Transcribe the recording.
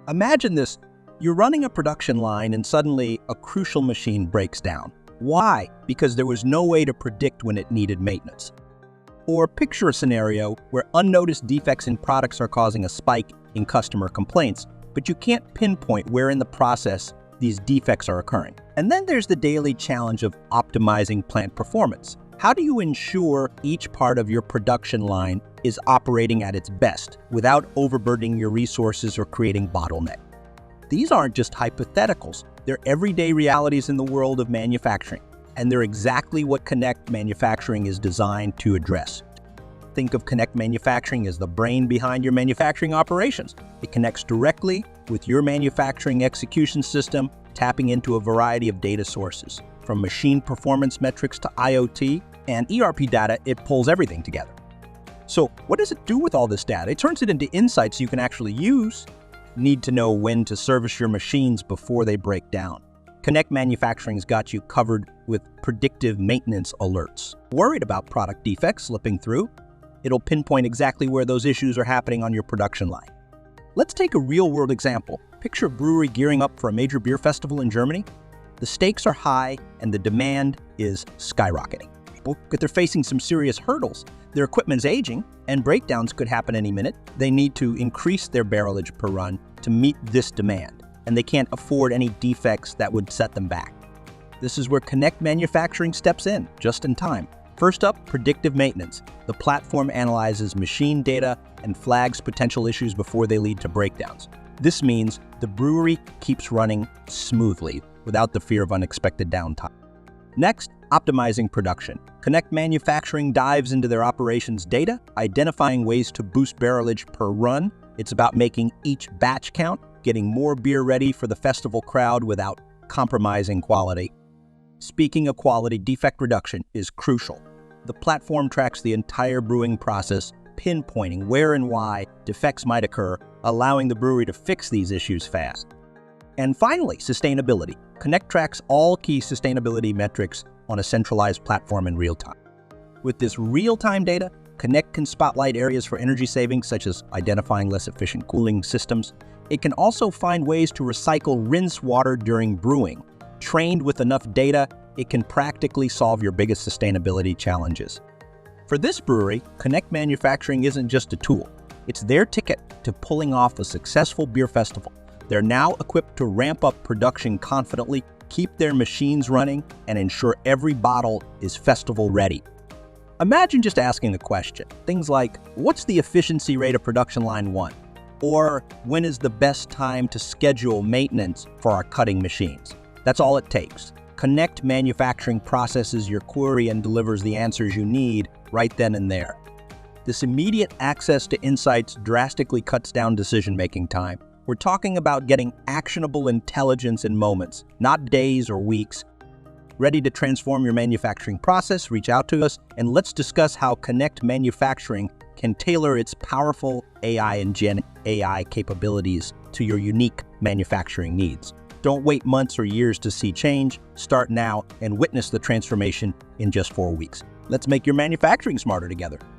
Imagine this, you're running a production line and suddenly a crucial machine breaks down. Why? Because there was no way to predict when it needed maintenance. Or picture a scenario where unnoticed defects in products are causing a spike in customer complaints, but you can't pinpoint where in the process these defects are occurring. And then there's the daily challenge of optimizing plant performance. How do you ensure each part of your production line is operating at its best without overburdening your resources or creating bottlenecks? These aren't just hypotheticals, they're everyday realities in the world of manufacturing, and they're exactly what Konnect Manufacturing is designed to address. Think of Konnect Manufacturing as the brain behind your manufacturing operations. It connects directly with your manufacturing execution system, tapping into a variety of data sources. From machine performance metrics to IoT and ERP data, it pulls everything together. So what does it do with all this data? It turns it into insights you can actually use. Need to know when to service your machines before they break down. Konnect Manufacturing's got you covered with predictive maintenance alerts. Worried about product defects slipping through? It'll pinpoint exactly where those issues are happening on your production line. Let's take a real-world example. Picture a brewery gearing up for a major beer festival in Germany. The stakes are high and the demand is skyrocketing. But they're facing some serious hurdles. Their equipment's aging and breakdowns could happen any minute. They need to increase their barrelage per run to meet this demand, and they can't afford any defects that would set them back. This is where Konnect Manufacturing steps in, just in time. First up, predictive maintenance. The platform analyzes machine data and flags potential issues before they lead to breakdowns. This means the brewery keeps running smoothly without the fear of unexpected downtime. Next, optimizing production. Konnect Manufacturing dives into their operations data, identifying ways to boost barrelage per run. It's about making each batch count, getting more beer ready for the festival crowd without compromising quality. Speaking of quality, defect reduction is crucial. The platform tracks the entire brewing process, pinpointing where and why defects might occur, allowing the brewery to fix these issues fast. And finally, sustainability. Konnect tracks all key sustainability metrics on a centralized platform in real time. With this real-time data, Konnect can spotlight areas for energy savings, such as identifying less efficient cooling systems. It can also find ways to recycle rinse water during brewing. Trained with enough data, it can practically solve your biggest sustainability challenges. For this brewery, Konnect Manufacturing isn't just a tool. It's their ticket to pulling off a successful beer festival. They're now equipped to ramp up production confidently, keep their machines running, and ensure every bottle is festival ready. Imagine just asking a question. Things like, what's the efficiency rate of production line 1? Or when is the best time to schedule maintenance for our cutting machines? That's all it takes. Konnect Manufacturing processes your query and delivers the answers you need right then and there. This immediate access to insights drastically cuts down decision-making time. We're talking about getting actionable intelligence in moments, not days or weeks. Ready to transform your manufacturing process? Reach out to us and let's discuss how Konnect Manufacturing can tailor its powerful AI and Gen AI capabilities to your unique manufacturing needs. Don't wait months or years to see change. Start now and witness the transformation in just 4 weeks. Let's make your manufacturing smarter together.